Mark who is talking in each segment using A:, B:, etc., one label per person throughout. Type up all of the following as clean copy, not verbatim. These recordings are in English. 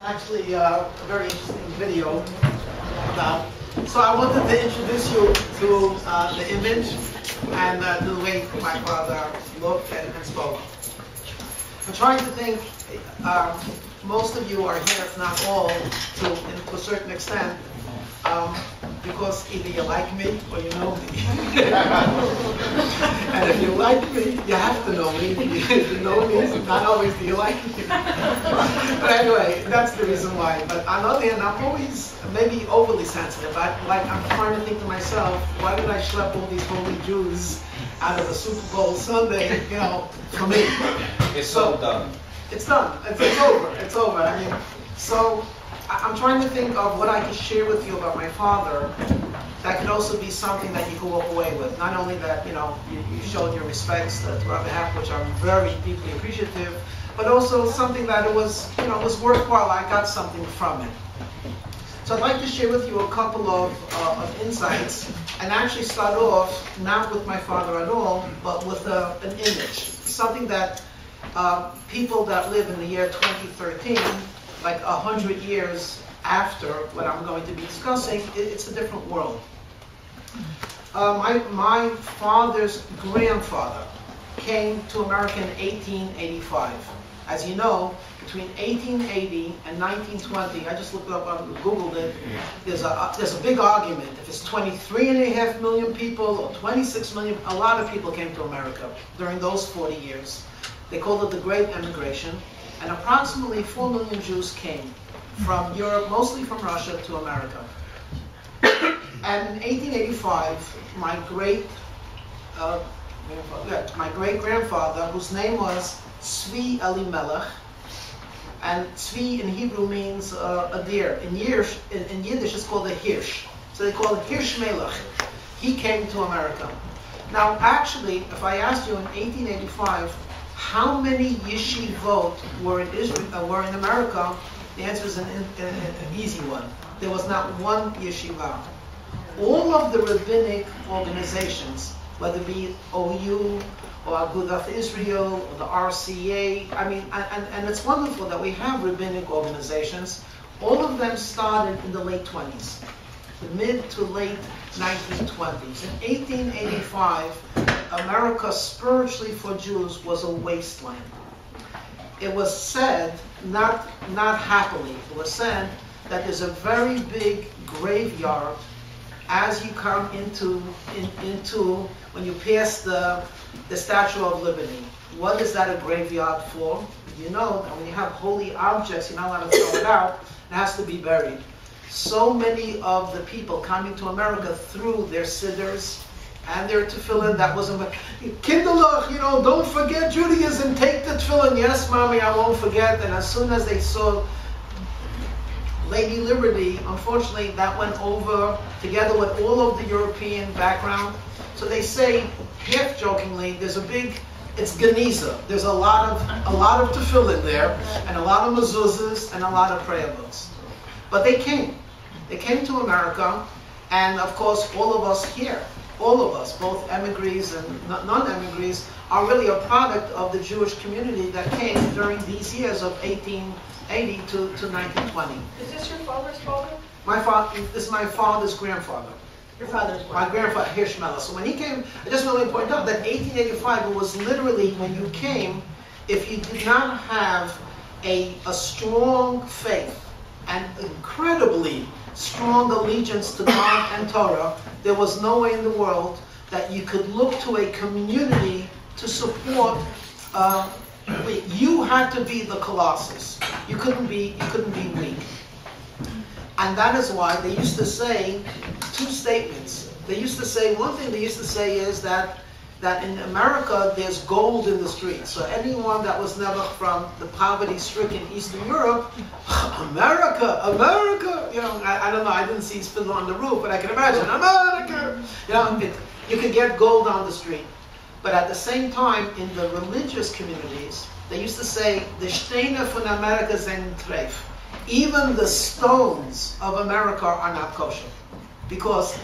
A: actually a very interesting video about. So I wanted to introduce you to the image and the way my father looked and spoke. I'm trying to think. Most of you are here, if not all, to a certain extent, because either you like me or you know me. And if you like me, you have to know me. If you know me, not always do you like me. But anyway, that's the reason why. But on the other hand, I'm always maybe overly sensitive. I'm trying to think to myself, why did I schlep all these holy Jews out of the Super Bowl Sunday, for me?
B: It's so done.
A: It's done. It's over. It's over. I mean, so I'm trying to think of what I could share with you about my father that could also be something that you could walk away with. Not only that, you showed your respects to Rabbi Hecht, which I'm very deeply appreciative, but also something that it was, was worthwhile. I got something from it. So I'd like to share with you a couple of insights and actually start off not with my father at all, but with an image, something that people that live in the year 2013, like 100 years after what I'm going to be discussing, it's a different world. My father's grandfather came to America in 1885. As you know, between 1880 and 1920, I just looked it up, Googled it, there's a big argument. If it's 23.5 million people or 26 million, a lot of people came to America during those 40 years. They called it the Great Emigration, and approximately 4 million Jews came from Europe, mostly from Russia, to America. And in 1885, my great-grandfather, whose name was Tzvi Elimelech, and Tzvi in Hebrew means a deer. In Yiddish, it's called a hirsch. So they call it Hirsch Melech. He came to America. Now, actually, if I asked you in 1885, how many yeshivot were in America? The answer is an easy one. There was not one yeshiva. All of the rabbinic organizations, whether it be OU or Agudath Israel or the RCA, and it's wonderful that we have rabbinic organizations. All of them started in the late 20s, the mid to late 1920s. In 1885, America spiritually for Jews was a wasteland. It was said, not happily, it was said that there's a very big graveyard as you come into when you pass the Statue of Liberty. What is that a graveyard for? You know that when you have holy objects, you're not allowed to throw it out. It has to be buried. So many of the people coming to America threw their sidders and their tefillin. That wasn't Kinderlach, don't forget Judaism, take the tefillin. Yes, mommy, I won't forget. And as soon as they saw Lady Liberty, unfortunately, that went over together with all of the European background. So they say, half jokingly, it's Geniza. There's a lot of tefillin there, and a lot of mezuzahs, and a lot of prayer books. But they came to America, and of course, all of us here, all of us, both emigres and non-emigres, are really a product of the Jewish community that came during these years of 1880 to 1920.
C: Is this your father's father?
A: This is my father's grandfather.
C: Your father's father.
A: My grandfather, Hirsch Melech. So when he came, I just want to point out that 1885 was literally when you came, if you did not have a strong faith and incredibly strong allegiance to God and Torah, there was no way in the world that you could look to a community to support. You had to be the Colossus. You couldn't be weak. And that is why they used to say two statements. They used to say, one thing they used to say is that in America there's gold in the streets. So anyone that was never from the poverty-stricken Eastern Europe, America, I don't know, I didn't see Fiddler on the Roof, but I can imagine, America! You could get gold on the street. But at the same time, in the religious communities, they used to say, the Steine von Amerika sind treif. Even the stones of America are not kosher. Because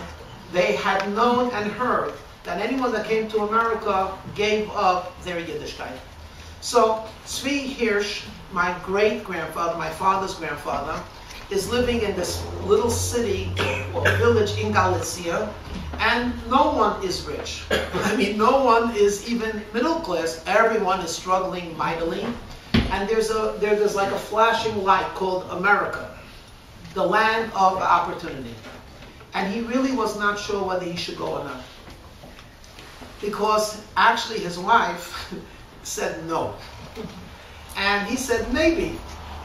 A: they had known and heard that anyone that came to America gave up their Yiddishkeit. So Tzvi Hirsch, my great-grandfather, my father's grandfather, is living in this little city or village in Galicia, and no one is rich. I mean, no one is even middle class. Everyone is struggling mightily. And there's like a flashing light called America, the land of opportunity. And he really was not sure whether he should go or not. Because actually his wife said no. And he said maybe.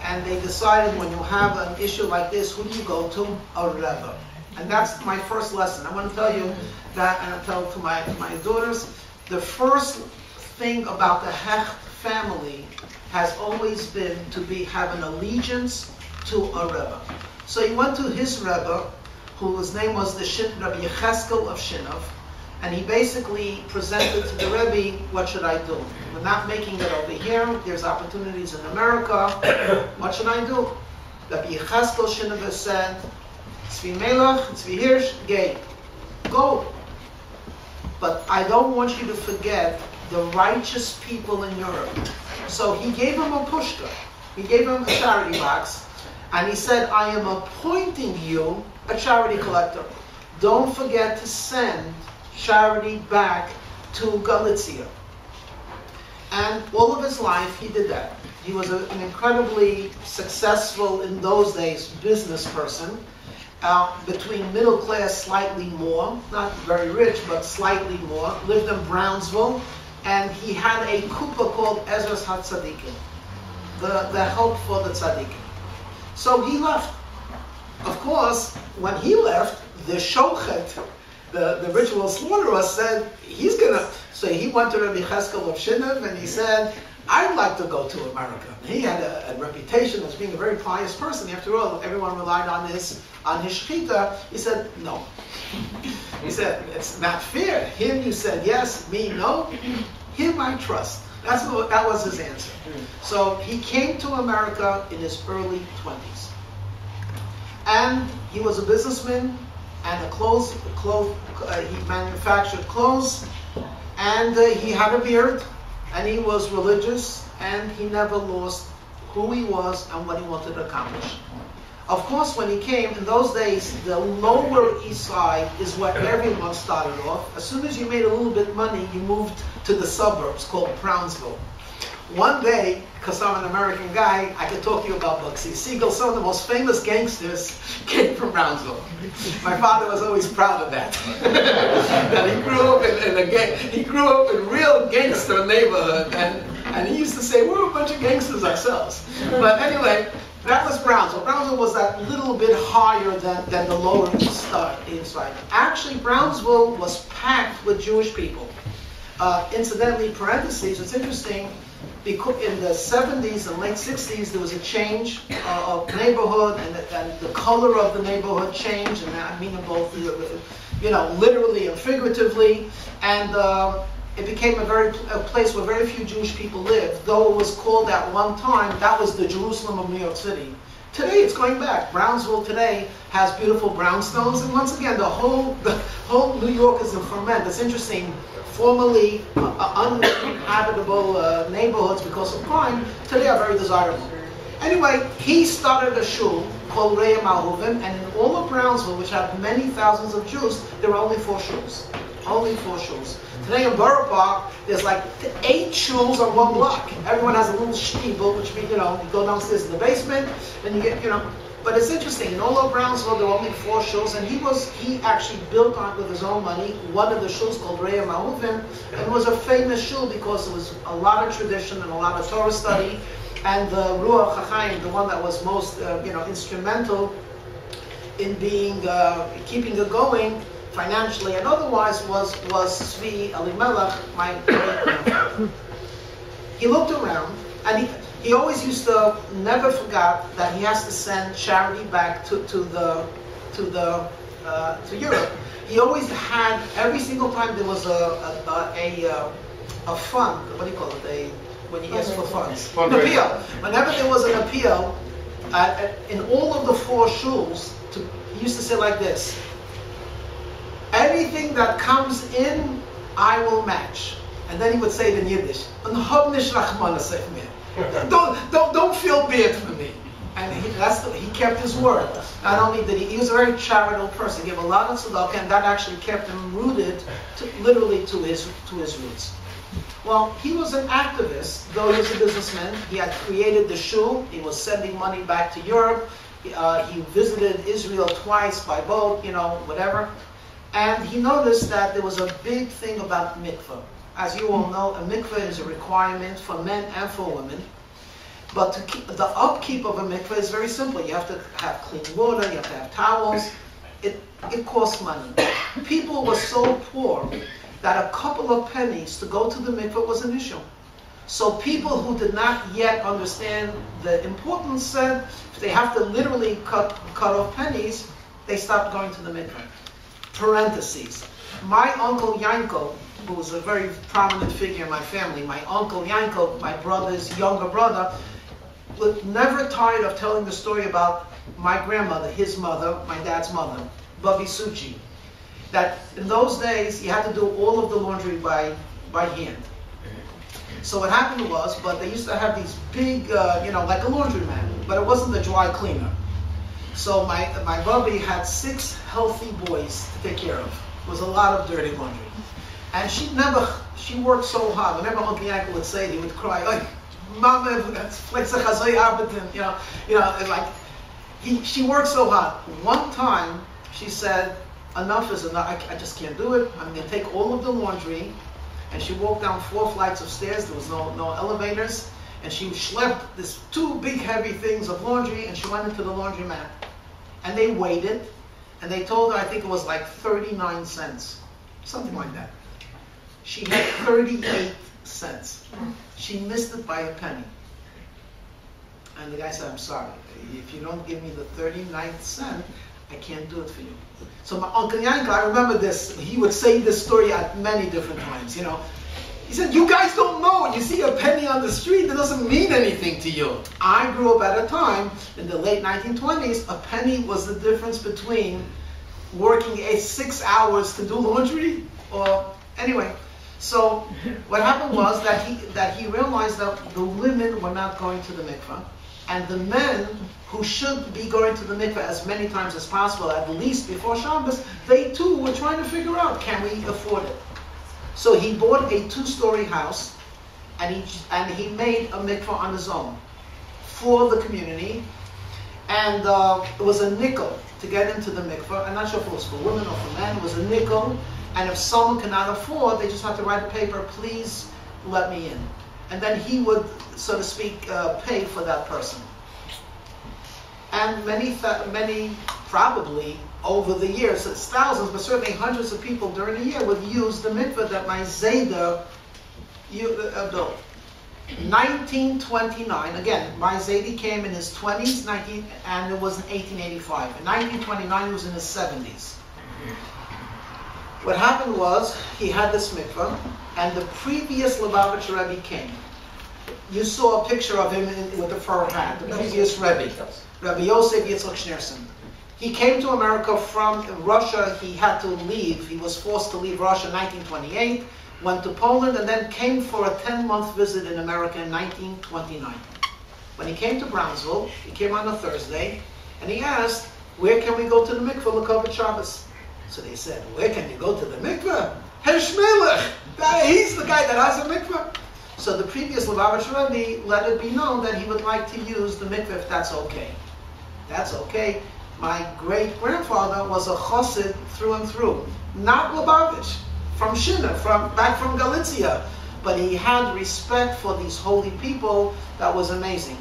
A: And they decided when you have an issue like this, who do you go to? A Rebbe. And that's my first lesson. I want to tell you that, and I tell to my daughters, the first thing about the Hecht family has always been to have an allegiance to a Rebbe. So he went to his Rebbe, whose name was the Rabbi Hecht of Shinov, and he basically presented to the Rebbe, what should I do? We're not making it over here. There's opportunities in America. What should I do? Rabbi Hecht Shinov said, Tzvi Melech, Tzvi Hirsch, gay. Go. But I don't want you to forget the righteous people in Europe. So he gave him a pushka. He gave him a charity box. And he said, I am appointing you a charity collector. Don't forget to send charity back to Galicia. And all of his life he did that. He was an incredibly successful, in those days, business person. Between middle class, slightly more, not very rich, but slightly more, lived in Brownsville, and he had a kuppah called Ezras HaTzadikim, the help for the tzaddikim. So he left. Of course, when he left, the shochet, the ritual slaughterer, said he's gonna. So he went to Rabbi Hecht of Shinov and he said, I'd like to go to America. He had a reputation as being a very pious person. After all, everyone relied on his shechita. He said, no. He said, it's not fair. Him you said yes, me no. Him I trust. That was his answer. So he came to America in his early 20s. And he was a businessman and he manufactured clothes, and he had a beard. And he was religious, and he never lost who he was and what he wanted to accomplish. Of course, when he came, in those days, the Lower East Side is where everyone started off. As soon as you made a little bit of money, you moved to the suburbs called Brownsville. One day, because I'm an American guy, I could talk to you about Bugsy Siegel. Some of the most famous gangsters came from Brownsville. My father was always proud of that. That he grew up in a gang. He grew up in a real gangster neighborhood, and he used to say, we're a bunch of gangsters ourselves. But anyway, that was Brownsville. Brownsville was that little bit higher than the Lower East Side. Actually, Brownsville was packed with Jewish people. Incidentally, parentheses, it's interesting, because in the 70s and late 60s, there was a change of neighborhood, and the color of the neighborhood changed, and I mean both, literally and figuratively, and it became a place where very few Jewish people lived, though it was called at one time, that was the Jerusalem of New York City. Today, it's going back. Brownsville today has beautiful brownstones, and once again, the whole New York is in ferment. It's interesting. Formerly uninhabitable neighborhoods because of crime, today are very desirable. Anyway, he started a shul called Re'em Ahuvim, and in all of Brownsville, which had many thousands of Jews, there were only 4 shuls. Only 4 shuls. Today in Borough Park, there's like 8 shuls on one block. Everyone has a little shtibel, which means, you go downstairs in the basement, and you get, But it's interesting, in all of Brownsville, there were only 4 shuls, and he actually built on with his own money one of the shuls called Re'em Ahuvim, and it was a famous shul because there was a lot of tradition and a lot of Torah study, and the Ruach HaChaim, the one that was most, instrumental in keeping it going financially and otherwise was Tzvi Elimelech, my great-grandfather. He looked around, and he always used to never forgot that he has to send charity back to Europe. He always had, every single time there was a fund, what do you call it? When you ask for funds, an appeal. Whenever there was an appeal, in all of the 4 shuls, he used to say like this: anything that comes in, I will match. And then he would say it in Yiddish, don't feel bad for me. And he kept his word. Not only did he was a very charitable person. He gave a lot of tzedakah, and that actually kept him rooted, literally to his roots. Well, he was an activist, though he was a businessman. He had created the shul. He was sending money back to Europe. He visited Israel twice by boat, whatever. And he noticed that there was a big thing about mikveh. As you all know, a mikveh is a requirement for men and for women. But to keep the upkeep of a mikveh is very simple. You have to have clean water, you have to have towels. It costs money. People were so poor that a couple of pennies to go to the mikveh was an issue. So people who did not yet understand the importance said, if they have to literally cut off pennies, they stopped going to the mikveh. Parentheses. My uncle Yanko, who was a very prominent figure in my family, my uncle Yanko, my brother's younger brother, was never tired of telling the story about my grandmother, his mother, my dad's mother, Babi Suchi. That in those days, you had to do all of the laundry by hand. So what happened was, but they used to have these big, like a laundromat, but it wasn't a dry cleaner. So my Babi had 6 healthy boys to take care of. It was a lot of dirty laundry. And she worked so hard. Whenever Uncle Yanko would say it, he would cry, like, Mama, she worked so hard. One time, she said, enough is enough. I just can't do it. I'm going to take all of the laundry. And she walked down 4 flights of stairs. There was no elevators. And she schlepped this 2 big heavy things of laundry, and she went into the laundromat. And they waited, and they told her, I think it was like 39 cents. Something like that. She had 38 cents. She missed it by a penny. And the guy said, I'm sorry. If you don't give me the 39th cent, I can't do it for you. So my Uncle Yanko, I remember this, he would say this story at many different times, He said, you guys don't know. You see a penny on the street, it doesn't mean anything to you. I grew up at a time, in the late 1920s, a penny was the difference between working 6 hours to do laundry, or anyway. So what happened was that he realized that the women were not going to the mikveh, and the men who should be going to the mikveh as many times as possible, at least before Shabbos, they too were trying to figure out, can we afford it? So he bought a 2-story house, and he made a mikveh on his own for the community, and it was a nickel to get into the mikveh. I'm not sure if it was for women or for men. It was a nickel, and if someone cannot afford, they just have to write a paper, please let me in. And then he would, so to speak, pay for that person. And many probably over the years, it's thousands, but certainly hundreds of people during the year would use the mikveh that my Zayda built. 1929, again, my Zaydi came in his 20s, and it was in 1885. In 1929, he was in his 70s. What happened was, he had this mikveh, and the previous Lubavitcher Rebbe came. You saw a picture of him with the fur hat, the previous Rebbe, Rabbi Yosef Yitzchak Schneerson. He came to America from Russia. He had to leave. He was forced to leave Russia in 1928, went to Poland, and then came for a 10-month visit in America in 1929. When he came to Brownsville, he came on a Thursday, and he asked, where can we go to the mikveh l'kavod Shabbos? So they said, where can you go to the mikveh? Herr Shmelech, he's the guy that has a mikveh. So the previous Lubavitcher Rebbe let it be known that he would like to use the mikveh if that's okay. That's okay. My great-grandfather was a chassid through and through. Not Lubavitch, from Shina, back from Galicia. But he had respect for these holy people that was amazing.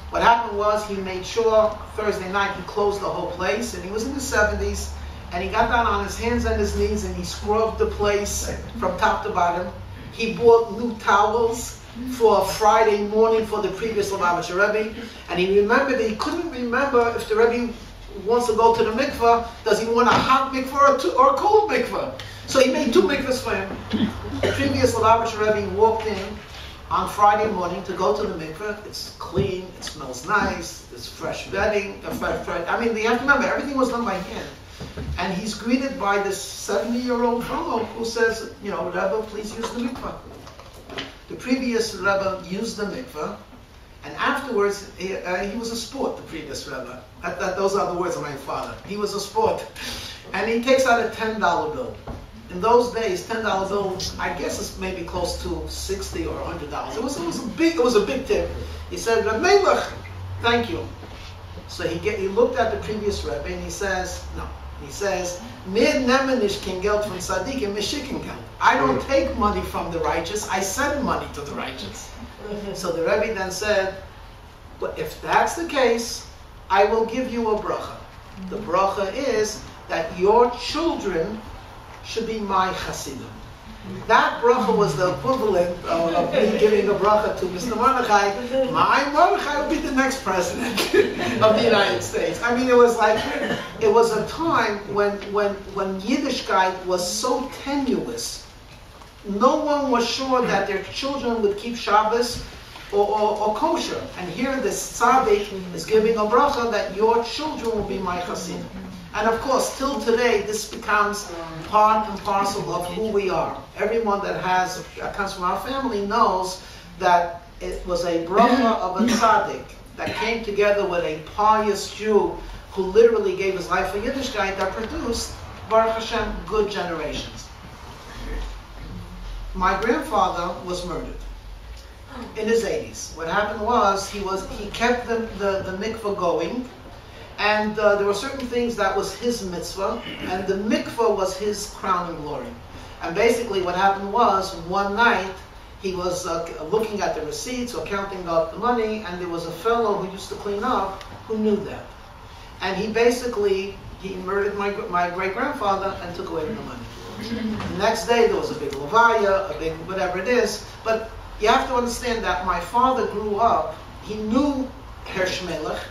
A: What happened was he made sure Thursday night he closed the whole place, and he was in his 70s, and he got down on his hands and his knees and he scrubbed the place from top to bottom. He bought new towels for Friday morning for the previous Lubavitcher Rebbe, and he remembered that he couldn't remember if the Rebbe wants to go to the mikveh, does he want a hot mikveh or a cold mikveh? So he made 2 mikvehs for him. The previous Lubavitcher Rebbe walked in on Friday morning to go to the mikveh. It's clean, it smells nice, there's fresh bedding, I mean, you have to remember, everything was done by hand. And he's greeted by this 70-year-old fellow who says, Rebbe, please use the mikveh. The previous Rebbe used the mikveh, and afterwards, he was a sport, the previous Rebbe. Those are the words of my father. He was a sport. And he takes out a $10 bill. In those days, $10 bill, I guess it's maybe close to $60 or $100. It was a big tip. He said, Rabbi Hecht, thank you. So he looked at the previous Rebbe and he says, no. He says, Mir nemen nicht kein Geld von Tzadikim, mir schicken Geld. I don't take money from the righteous, I send money to the righteous. So the Rebbe then said, well, if that's the case, I will give you a bracha. The bracha is that your children should be my Hasidim. That bracha was the equivalent of me giving a bracha to Mr. Mordechai. My Mordechai will be the next president of the United States. I mean, it was a time when Yiddishkeit was so tenuous. No one was sure that their children would keep Shabbos or kosher. And here this tzaddik is giving a bracha that your children will be my Hasidim. And of course, till today, this becomes part and parcel of who we are. Everyone that comes from our family knows that it was a bracha of a tzaddik that came together with a pious Jew who literally gave his life for Yiddishkeit that produced, Baruch Hashem, good generations. My grandfather was murdered in his 80s. What happened was he kept the mikveh going. And there were certain things that was his mitzvah, and the mikveh was his crown and glory. And basically what happened was, one night, he was looking at the receipts or counting up the money, and there was a fellow who used to clean up who knew that. And he murdered my great-grandfather and took away the money. The next day there was a big levaya, a big whatever it is, but you have to understand that my father grew up, he knew Hersh Melech,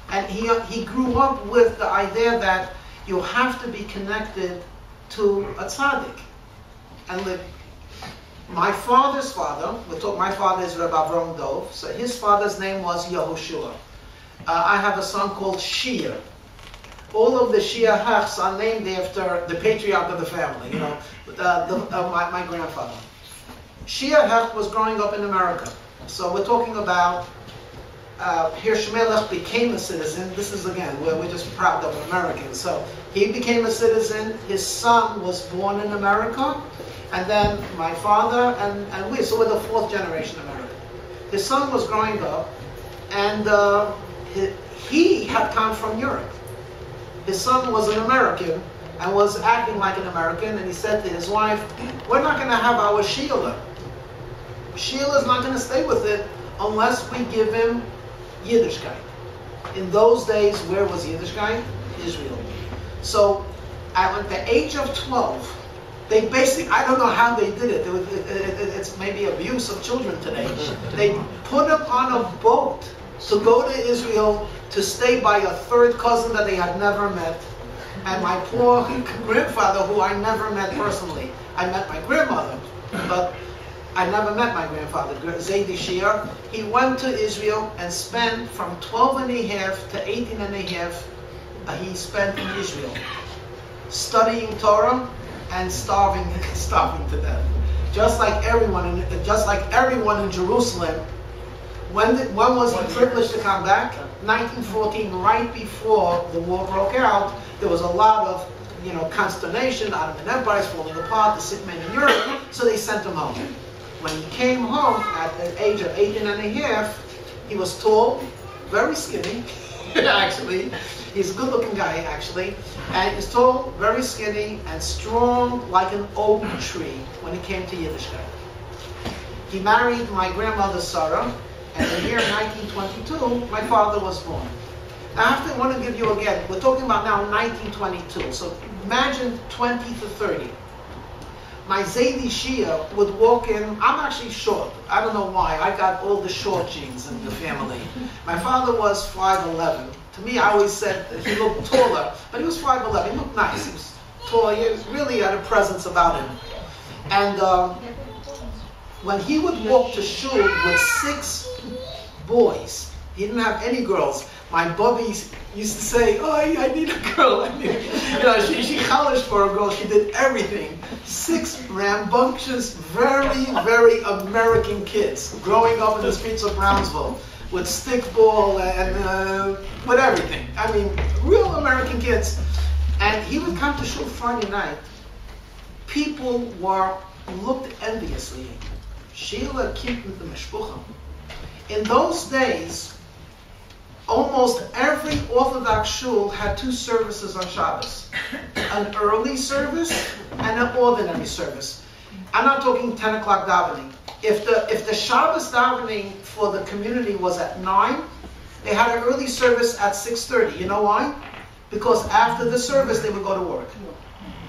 A: and he grew up with the idea that you have to be connected to a tzaddik. And my father's father, my father is Rabbi Avraham Dov, so his father's name was Yehoshua. I have a son called Shia. All of the Shia Hechts are named after the patriarch of the family, my grandfather. Shia Hecht was growing up in America. So we're talking about Hersh Melech became a citizen. This is, again, we're just proud of Americans. So he became a citizen. His son was born in America. And then my father and so we're the fourth generation American. His son was growing up, and he had come from Europe. His son was an American and was acting like an American, and he said to his wife, we're not going to have our Sheila. Sheila's not going to stay with it unless we give him Yiddishkeit. In those days, where was Yiddishkeit? Israel. So, at the age of 12, they basically, I don't know how they did it. It's maybe abuse of children today. They put him on a boat to go to Israel to stay by a third cousin that they had never met. And my poor grandfather, who I never met personally. I met my grandmother, but I never met my grandfather, Zaidi Shia. He went to Israel and spent from 12 and a half to 18 and a half, he spent in Israel, studying Torah and starving to death. Just like everyone in Jerusalem. When was he privileged to come back? 1914, right before the war broke out. There was a lot of consternation, the Ottoman Empire is falling apart, the sick men in Europe, so they sent him home. When he came home at the age of 18 and a half, he was tall, very skinny, actually. He's a good-looking guy, actually. And he's tall, very skinny, and strong like an oak tree when it came to Yiddishkeit. He married my grandmother, Sarah, and in the year 1922, my father was born. Now, I want to give you again, we're talking about now 1922, so imagine 20 to 30. My Zaidi Shia would walk in, I'm actually short, I don't know why, I got all the short genes in the family. My father was 5'11". To me, I always said that he looked taller, but he was 5'11", he looked nice, he was tall, he really had a presence about him. And when he would walk to shul with 6 boys, he didn't have any girls. My Bubby used to say, oh, I need a girl. She challenged for a girl. She did everything. 6 rambunctious, very, very American kids growing up in the streets of Brownsville with stickball and with everything. I mean, real American kids. And he would come to shul Friday night. People looked enviously. Sheila kept the mishpucha. In those days, almost every Orthodox shul had 2 services on Shabbos. An early service and an ordinary service. I'm not talking 10 o'clock davening. If the Shabbos davening for the community was at 9, they had an early service at 6:30. You know why? Because after the service they would go to work.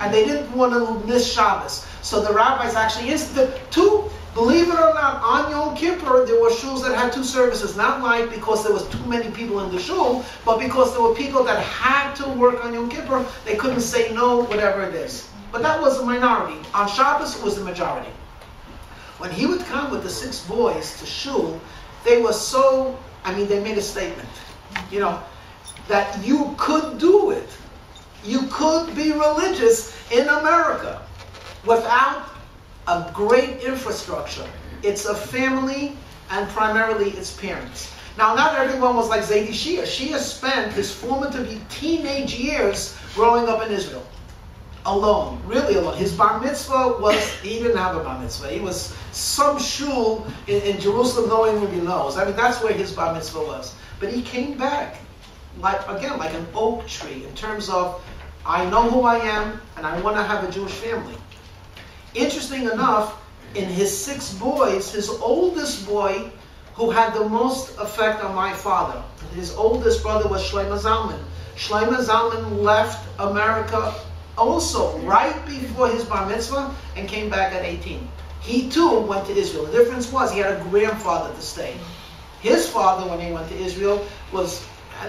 A: And they didn't want to miss Shabbos. So the rabbis actually believe it or not, on Yom Kippur, there were shuls that had 2 services. Not like because there was too many people in the shul, but because there were people that had to work on Yom Kippur. They couldn't say no, whatever it is. But that was the minority. On Shabbos, it was the majority. When he would come with the 6 boys to shul, they were they made a statement. That you could do it. You could be religious in America without a great infrastructure. It's a family, and primarily its parents. Now, not everyone was like Zaidi Shia. Shia spent his formative teenage years growing up in Israel. Alone, really alone. His bar mitzvah he didn't have a bar mitzvah. He was some shul in Jerusalem, no one even knows. I mean, that's where his bar mitzvah was. But he came back, like an oak tree, in terms of, I know who I am, and I want to have a Jewish family. Interesting enough, in his 6 boys, his oldest boy, who had the most effect on my father, his oldest brother was Shlomo Zalman. Shlomo Zalman left America also right before his bar mitzvah and came back at 18. He too went to Israel. The difference was he had a grandfather to stay. His father, when he went to Israel,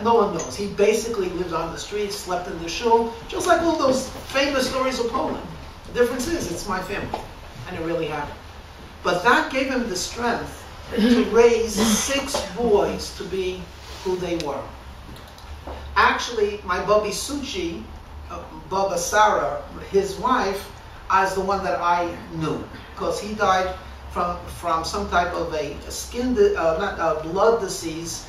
A: no one knows. He basically lived on the streets, slept in the shul, just like all those famous stories of Poland. The difference is, it's my family, and it really happened. But that gave him the strength to raise 6 boys to be who they were. Actually, my Bubby Suchi, Baba Sarah, his wife, is the one that I knew, because he died from some type of a blood disease.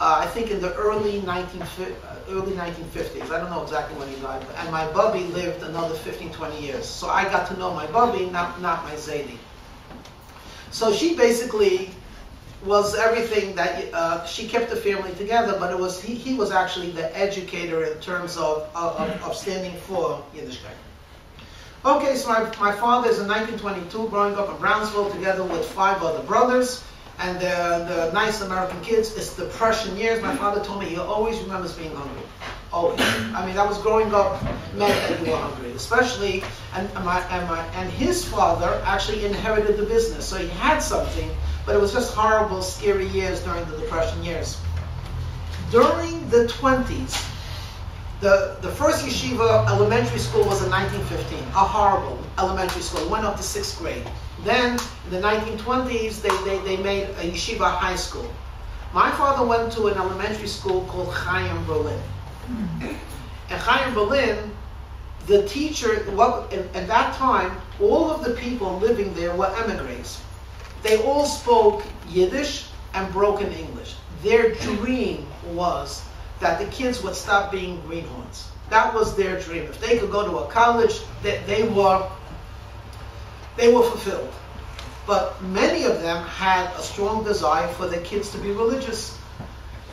A: I think in the early 1950s. I don't know exactly when he died. And my Bubby lived another 15, 20 years. So I got to know my Bubby, not my Zaidi. So she basically was everything that she kept the family together, but he was actually the educator in terms of standing for Yiddishkeit. Okay, so my father is in 1922, growing up in Brownsville together with 5 other brothers. And the nice American kids. It's Depression years. My father told me he always remembers being hungry. Always. I mean, that was growing up meant that you were hungry. Especially, and his father actually inherited the business. So he had something, but it was just horrible, scary years during the Depression years. During the 20s, the first yeshiva elementary school was in 1915. A horrible elementary school. It went up to 6th grade. Then, in the 1920s, they made a yeshiva high school. My father went to an elementary school called Chaim Berlin. And Chaim Berlin, the teacher, at that time, all of the people living there were emigres. They all spoke Yiddish and broken English. Their dream was that the kids would stop being greenhorns. That was their dream. If they could go to a college, they were fulfilled. But many of them had a strong desire for their kids to be religious.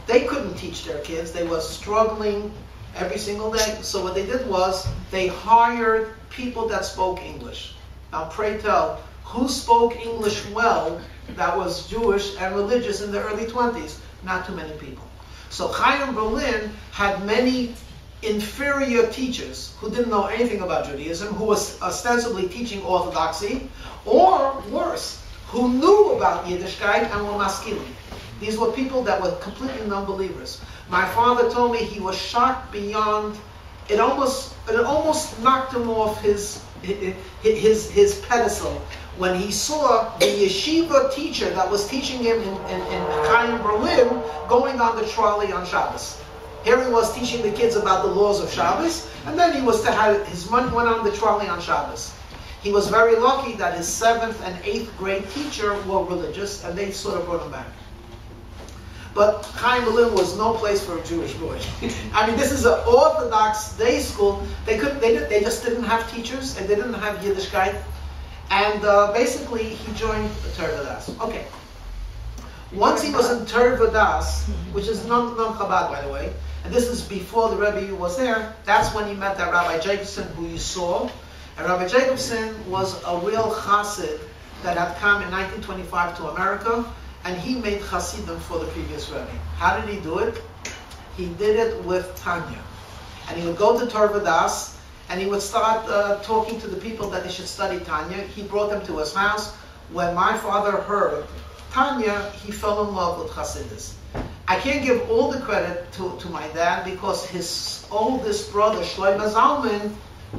A: They couldn't teach their kids. They were struggling every single day. So what they did was they hired people that spoke English. Now pray tell, who spoke English well that was Jewish and religious in the early 20s? Not too many people. So Chaim Berlin had many inferior teachers who didn't know anything about Judaism, who was ostensibly teaching Orthodoxy, or worse, who knew about Yiddishkeit and were maskilim. These were people that were completely non-believers. My father told me he was shocked beyond, it almost knocked him off his pedestal when he saw the yeshiva teacher that was teaching him in Chaim Berlin going on the trolley on Shabbos. Here he was teaching the kids about the laws of Shabbos, and then he was to have his money went on the trolley on Shabbos. He was very lucky that his 7th and 8th grade teacher were religious, and they sort of brought him back. But Chaim Berlin was no place for a Jewish boy. I mean, this is an Orthodox day school. They just didn't have teachers, and they didn't have Yiddishkeit. And basically, he joined the Torah Das. Okay. Once he was in Torah Das, which is non-Chabad, by the way, and this is before the Rebbe was there, that's when he met that Rabbi Jacobson who you saw. And Rabbi Jacobson was a real chassid that had come in 1925 to America, and he made chassidim for the previous Rebbe. How did he do it? He did it with Tanya. And he would go to Torah Das, and he would start talking to the people that they should study Tanya. He brought them to his house. When my father heard Tanya, he fell in love with Chassidus. I can't give all the credit to my dad because his oldest brother, Shlomo Zalman,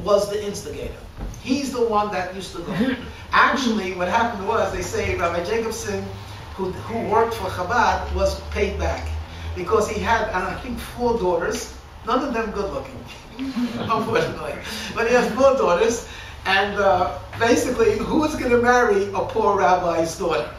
A: was the instigator. He's the one that used to go. Actually, what happened was, they say Rabbi Jacobson, who worked for Chabad, was paid back because he had, I think, 4 daughters, none of them good looking, unfortunately. But he has 4 daughters, and basically, who was going to marry a poor rabbi's daughter?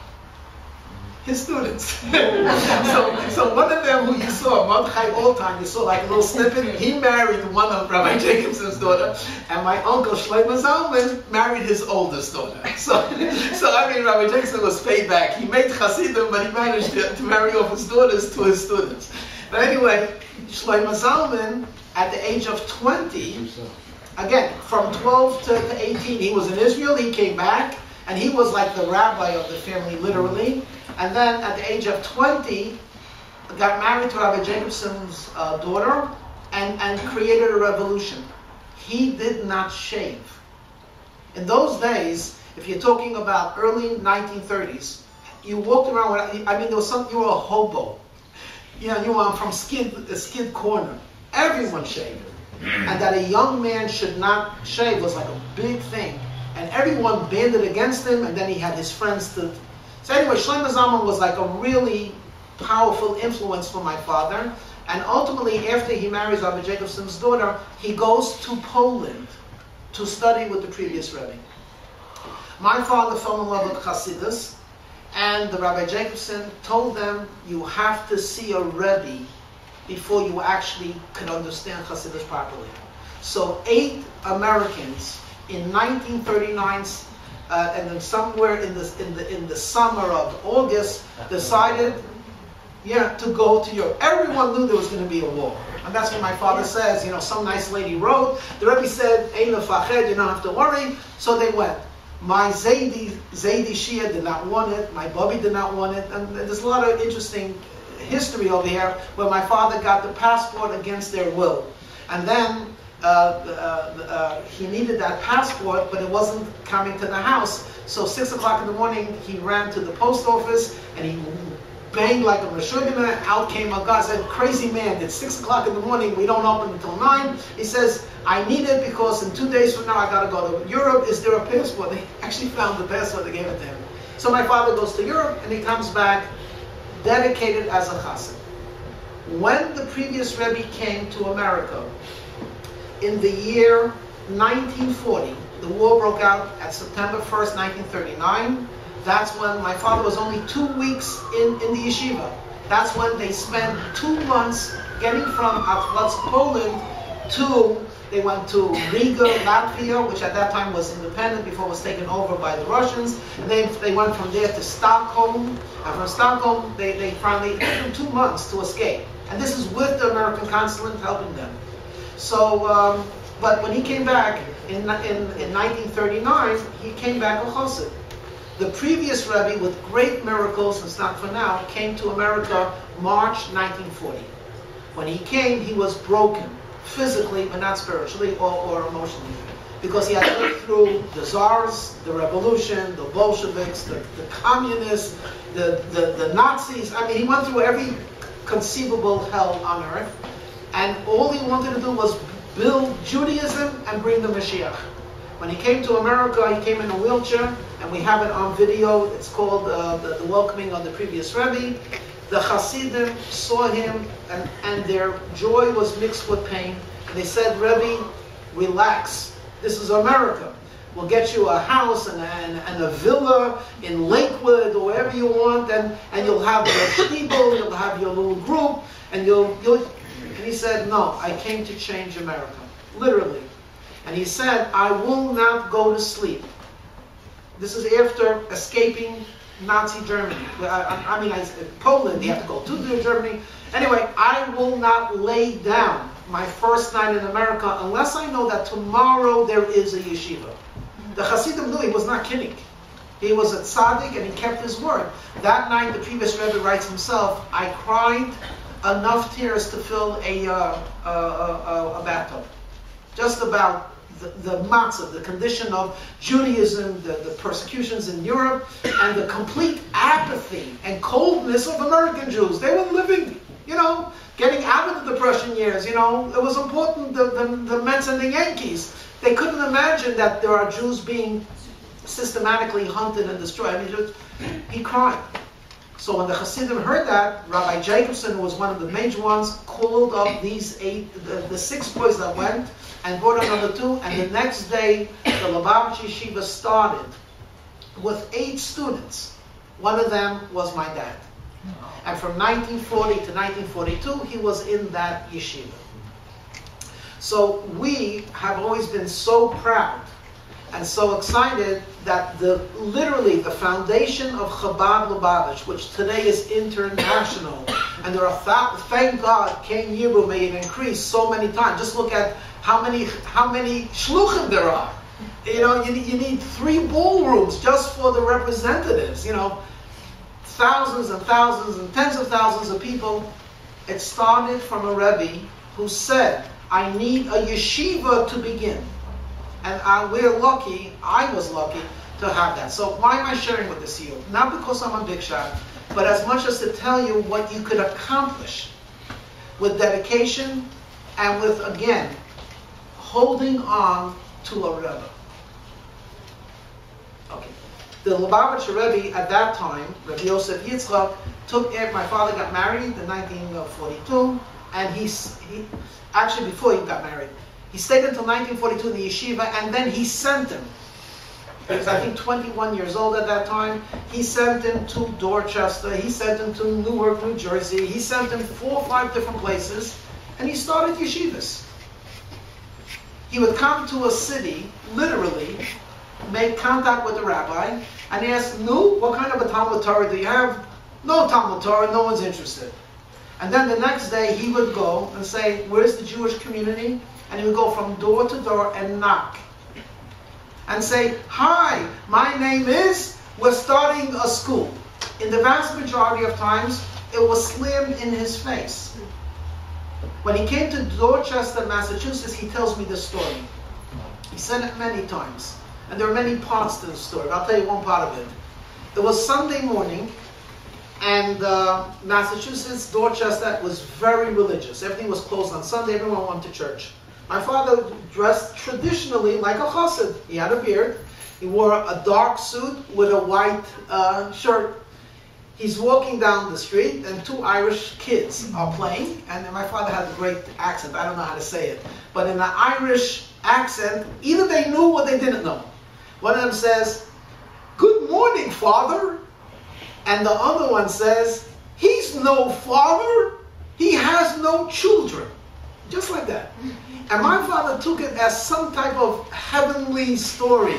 A: His students. so one of them who you saw, Mordechai Oldtime, you saw like a little snippet, he married one of Rabbi Jacobson's daughter, and my uncle Shlomo Zalman married his oldest daughter. So I mean, Rabbi Jacobson was paid back. He made Hasidim, but he managed to marry off his daughters to his students. But anyway, Shlomo Zalman, at the age of 20, again, from 12 to 18, he was in Israel, he came back, and he was like the rabbi of the family, literally. And then at the age of 20, got married to Rabbi Jacobson's daughter and created a revolution. He did not shave. In those days, if you're talking about early 1930s, you walked around with, I mean, there was you were a hobo. You know, you were from skid corner. Everyone shaved. And that a young man should not shave was like a big thing. And everyone banded against him, and then he had his friends to... So anyway, Shlomo Zalman was like a really powerful influence for my father. And ultimately, after he marries Rabbi Jacobson's daughter, he goes to Poland to study with the previous Rebbe. My father fell in love with Chassidus, and the Rabbi Jacobson told them, you have to see a Rebbe before you actually can understand Chassidus properly. So 8 Americans in 1939, and then somewhere in the summer of August, decided, to go to Europe. Everyone knew there was going to be a war, and that's what my father says. You know, some nice lady wrote. The Rebbe said, "Ein lefached, you don't have to worry." So they went. My Zaidi Shia did not want it. My Bubby did not want it, and there's a lot of interesting history over here where my father got the passport against their will, and then. He needed that passport, but it wasn't coming to the house. So 6 o'clock in the morning, he ran to the post office and he banged like a meshugana. Out came a guy, said, "Crazy man, it's 6 o'clock in the morning, we don't open until 9. He says, "I need it because in 2 days from now I got to go to Europe. Is there a passport?" They actually found the passport, they gave it to him. So my father goes to Europe and he comes back dedicated as a chassid. When the previous Rebbe came to America, in the year 1940, the war broke out at September 1st, 1939. That's when my father was only 2 weeks in the yeshiva. That's when they spent 2 months getting from Akhlutsk, Poland, they went to Riga, Latvia, which at that time was independent before it was taken over by the Russians. And they went from there to Stockholm. And from Stockholm, they finally took 2 months to escape. And this is with the American consulate helping them. So, but when he came back in 1939, he came back a chassid. The previous Rebbe, with great miracles, and it's not for now, came to America March 1940. When he came, he was broken, physically, but not spiritually or emotionally. Because he had lived through the Tsars, the revolution, the Bolsheviks, the communists, the Nazis. I mean, he went through every conceivable hell on earth. And all he wanted to do was build Judaism and bring the Mashiach. When he came to America, he came in a wheelchair, and we have it on video. It's called the welcoming of the previous Rebbe. The Hasidim saw him, and their joy was mixed with pain. And they said, Rebbe, relax. This is America. We'll get you a house and a villa in Lakewood or wherever you want, and you'll have your shtibel, you'll have your little group, and And he said, no, I came to change America, literally. And he said, I will not go to sleep. This is after escaping Nazi Germany. Poland, you have to go to Germany. Anyway, I will not lay down my first night in America unless I know that tomorrow there is a yeshiva. The Hasidim knew he was not kidding. He was a tzaddik and he kept his word. That night, the previous Rebbe writes himself, I cried enough tears to fill a bathtub. Just about the matzah, the condition of Judaism, the persecutions in Europe, and the complete apathy and coldness of American Jews. They were living, getting out of the Depression years. It was important, the Mets and the Yankees. They couldn't imagine that there are Jews being systematically hunted and destroyed. He cried. So when the Hasidim heard that, Rabbi Jacobson, who was one of the major ones, called up the 6 boys that went and brought another 2. And the next day, the Lubavitch Yeshiva started with 8 students. One of them was my dad. And from 1940 to 1942, he was in that yeshiva. So we have always been so proud and so excited that literally the foundation of Chabad Lubavitch, which today is international, and there are thank God, King Yibum may it increase so many times. Just look at how many shluchim there are. You need 3 ballrooms just for the representatives. Thousands and thousands and tens of thousands of people. It started from a Rebbe who said, I need a yeshiva to begin. And we're lucky, I was lucky, to have that. So why am I sharing with this to you? Not because I'm a big shot, but as much as to tell you what you could accomplish with dedication and with, again, holding on to a Rebbe. Okay. The Lubavitch Rebbe at that time, Rabbi Yosef Yitzchak, my father got married in 1942, and he actually before he got married, he stayed until 1942 in the yeshiva, and then he sent him. He was, I think, 21 years old at that time. He sent him to Dorchester. He sent him to Newark, New Jersey. He sent him 4 or 5 different places, and he started yeshivas. He would come to a city, literally, make contact with the rabbi, and he asked, "No, what kind of a Talmud Torah do you have?" "No Talmud Torah, no one's interested." And then the next day he would go and say, "Where's the Jewish community?" And he would go from door to door and knock. And say, "Hi, my name is, we're starting a school." In the vast majority of times, it was slammed in his face. When he came to Dorchester, Massachusetts, he tells me this story. He said it many times. And there are many parts to the story. I'll tell you one part of it. It was Sunday morning, and Massachusetts, Dorchester, was very religious. Everything was closed on Sunday. Everyone went to church. My father dressed traditionally like a chassid. He had a beard. He wore a dark suit with a white shirt. He's walking down the street, and 2 Irish kids are playing. And my father had a great accent. I don't know how to say it. But in an Irish accent, either they knew or they didn't know. One of them says, "Good morning, Father." And the other one says, "He's no father. He has no children." Just like that. And my father took it as some type of heavenly story.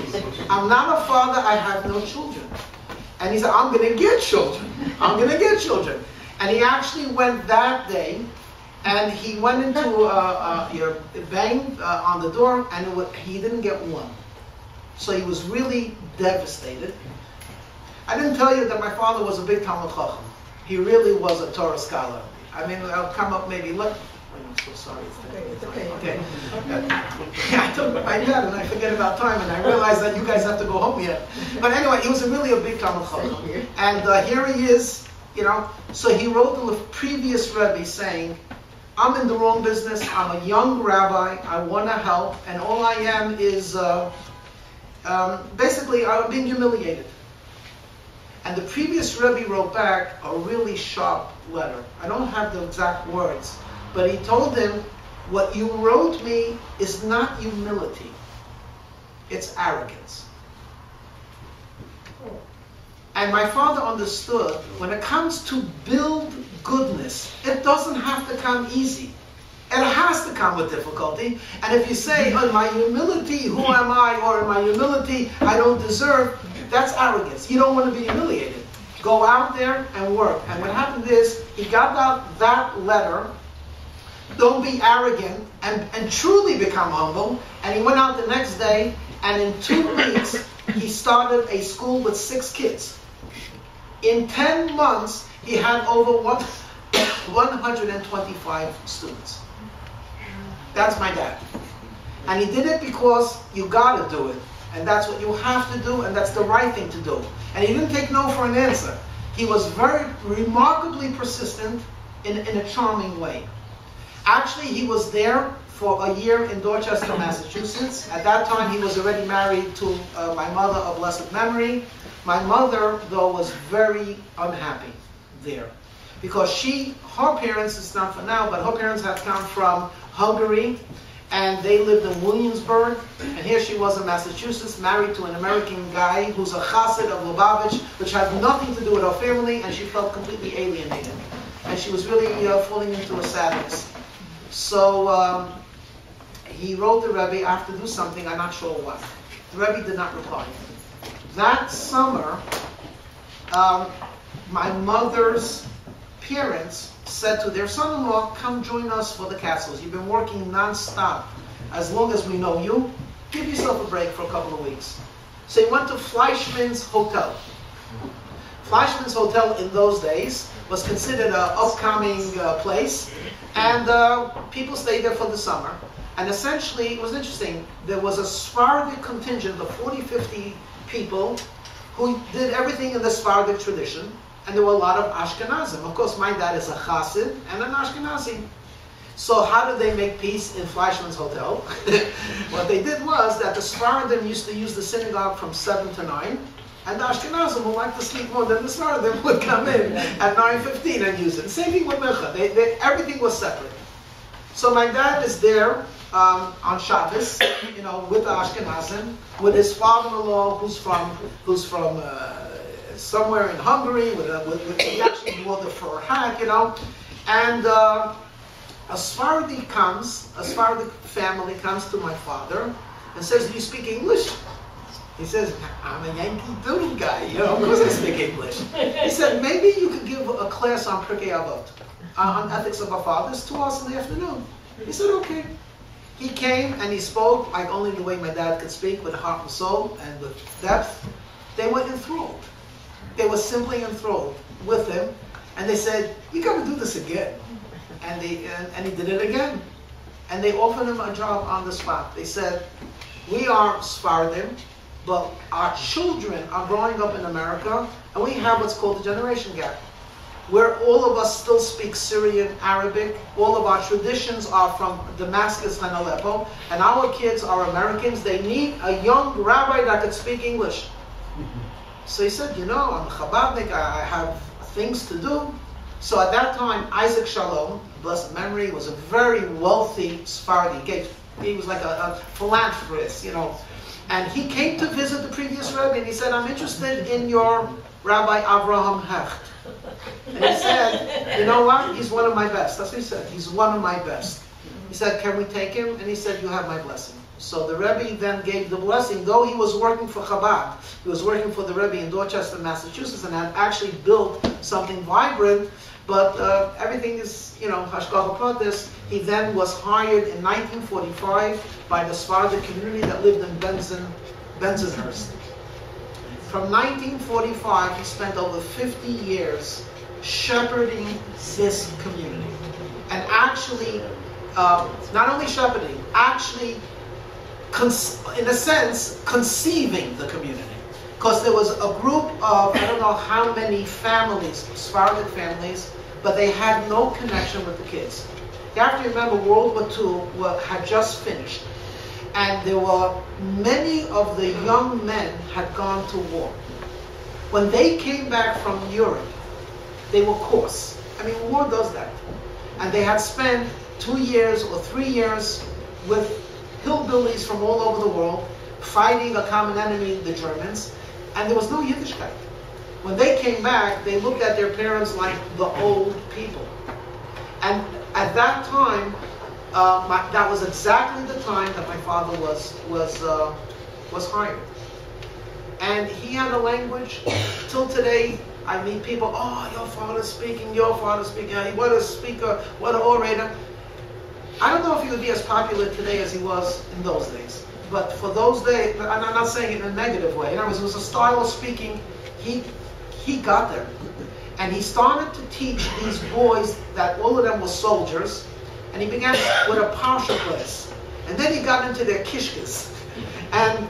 A: "I'm not a father, I have no children." And he said, "I'm going to get children. I'm going to get children." And he actually went that day, and he went into banged on the door, and he didn't get one. So he was really devastated. I didn't tell you that my father was a big Talmud Chacham. He really was a Torah scholar. I mean, I'll come up maybe. Look, I'm so sorry.
C: It's okay.
A: Okay. I took my dad, and I forget about time, and I realized that you guys have to go home yet. But anyway, he was really a big Talmud Chacham. And here he is, So he wrote the previous Rebbe saying, "I'm in the wrong business. I'm a young rabbi. I want to help, and all I am is basically I'm being humiliated." And the previous Rebbe wrote back a really sharp letter. I don't have the exact words, but he told him, what you wrote me is not humility, it's arrogance. And my father understood, when it comes to build goodness, it doesn't have to come easy. It has to come with difficulty. And if you say, oh, my humility, who am I? Or in my humility, I don't deserve, that's arrogance. You don't want to be humiliated. Go out there and work. And what happened is, he got out that letter, don't be arrogant, and truly become humble. And he went out the next day, and in 2 weeks, he started a school with 6 kids. In 10 months, he had over 125 students. That's my dad. And he did it because you got to do it. And that's what you have to do, and that's the right thing to do. And he didn't take no for an answer. He was very remarkably persistent in a charming way. Actually, he was there for a year in Dorchester, Massachusetts. At that time, he was already married to my mother of blessed memory. My mother, though, was very unhappy there. Because her parents, it's not for now, but her parents had come from Hungary, and they lived in Williamsburg. And here she was in Massachusetts, married to an American guy who's a chassid of Lubavitch, which had nothing to do with her family, and she felt completely alienated. And she was really falling into a sadness. So he wrote the Rebbe, I have to do something, I'm not sure what. The Rebbe did not reply. That summer, my mother's parents said to their son-in-law, come join us for the castles. You've been working non-stop. As long as we know you, give yourself a break for a couple of weeks. So he went to Fleischmann's Hotel. Fleischmann's Hotel in those days was considered an upcoming place, and people stayed there for the summer. And essentially, it was interesting, there was a Sephardic contingent of 40, 50 people who did everything in the Sephardic tradition, and there were a lot of Ashkenazim. Of course, my dad is a Chassid and an Ashkenazi. So how did they make peace in Fleischmann's Hotel? What they did was that the Sephardim used to use the synagogue from 7 to 9, and the Ashkenazim, who liked to sleep more than the Sephardim, would come in at 9:15 and use it. Same thing with Mincha. Everything was separate. So my dad is there on Shabbos, with the Ashkenazim, with his father-in-law, who's from somewhere in Hungary, he actually wore the fur hat, and a Sephardic family comes to my father and says, do you speak English? He says, I'm a Yankee Doodle guy, of course I speak English. He said, maybe you could give a class on Pirkei Avot, on ethics of our fathers, to us in the afternoon. He said, okay. He came and he spoke like only the way my dad could speak, with heart and soul and with depth. They were enthralled. They were simply enthralled with him, and they said, you got to do this again. And he did it again. And they offered him a job on the spot. They said, we are Sephardim, but our children are growing up in America, and we have what's called the generation gap, where all of us still speak Syrian, Arabic. All of our traditions are from Damascus and Aleppo, and our kids are Americans. They need a young rabbi that could speak English. So he said, I'm a Chabadnik, I have things to do. So at that time, Isaac Shalom, blessed memory, was a very wealthy Sephardi. He was like a philanthropist, And he came to visit the previous Rebbe, and he said, I'm interested in your Rabbi Avraham Hecht. And he said, you know what? He's one of my best. That's what he said. He's one of my best. He said, can we take him? And he said, you have my blessing. So the Rebbe then gave the blessing, though he was working for Chabad. He was working for the Rebbe in Dorchester, Massachusetts, and had actually built something vibrant. But everything is, Hashgacha Pratis. He then was hired in 1945 by the Sephardic community that lived in Bensonhurst. From 1945, he spent over 50 years shepherding this community. And actually, not only shepherding, actually, in a sense, conceiving the community. Because there was a group of, I don't know how many families, Sephardic families, but they had no connection with the kids. You have to remember, World War II had just finished. And there were many of the young men had gone to war. When they came back from Europe, they were coarse. I mean, war does that. And they had spent 2 years or 3 years with hillbillies from all over the world, fighting a common enemy, the Germans, and there was no Yiddishkeit. When they came back, they looked at their parents like the old people. And at that time, that was exactly the time that my father was hired. And he had a language. Till today, I meet people, oh, your father's speaking, what a speaker, what an orator. I don't know if he would be as popular today as he was in those days. But for those days, and I'm not saying it in a negative way, in other words, it was a style of speaking, he got there. And he started to teach these boys that all of them were soldiers, and he began with a parsha class. And then he got into their kishkas. And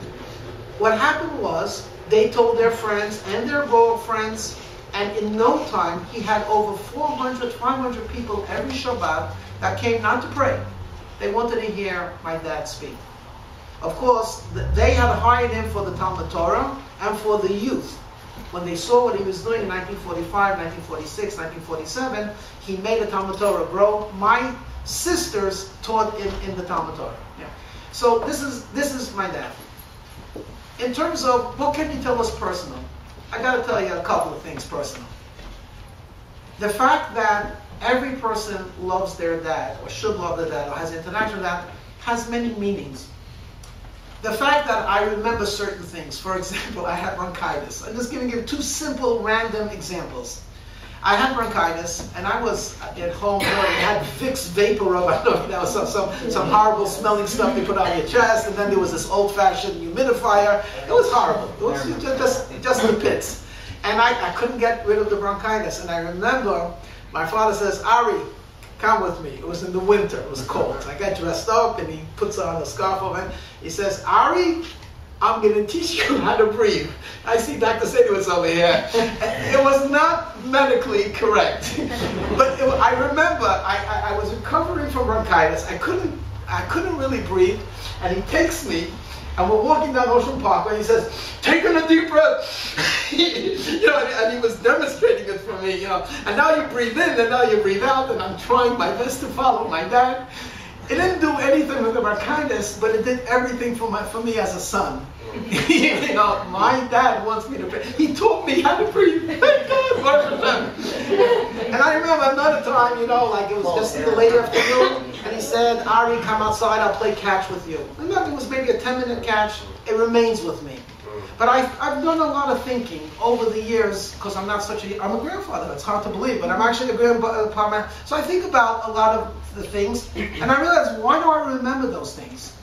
A: what happened was, they told their friends and their girlfriends, and in no time, he had over 400, 500 people every Shabbat that came not to pray. They wanted to hear my dad speak. Of course, they had hired him for the Talmud Torah and for the youth. When they saw what he was doing in 1945, 1946, 1947, he made the Talmud Torah grow. My sisters taught in the Talmud Torah. Yeah. So this is my dad. In terms of what can you tell us personal, I got to tell you a couple of things personal. The fact that every person loves their dad, or should love their dad, or has interaction with that, has many meanings. The fact that I remember certain things, for example, I had bronchitis. I'm just going to give 2 simple, random examples. I had bronchitis, and I was at home, I had Vicks Vapor Rub, I don't know if that was some horrible smelling stuff they put on your chest, and then there was this old-fashioned humidifier. It was horrible. It was just the pits. And I couldn't get rid of the bronchitis. And I remember my father says, Ari, come with me. It was in the winter. It was cold. So I got dressed up, and he puts on a scarf over it. He says, Ari, I'm going to teach you how to breathe. I see Dr. Sedowitz over here. It was not medically correct. But I remember I was recovering from bronchitis. I couldn't really breathe. And he takes me, and we're walking down Ocean Parkway, and he says, take in a deep breath. And he was demonstrating it for me, And now you breathe in, and now you breathe out, and I'm trying my best to follow my dad. It didn't do anything with the bronchitis, but it did everything for me as a son. My dad wants me to breathe. He taught me how to breathe. Thank God. And I remember another time, like it was just in the late afternoon, and he said, Ari, come outside, I'll play catch with you. And it was maybe a 10-minute catch. It remains with me. But I've done a lot of thinking over the years, because I'm a grandfather. It's hard to believe, but I'm actually a grandfather. So I think about a lot of the things, and I realize, why do I remember those things?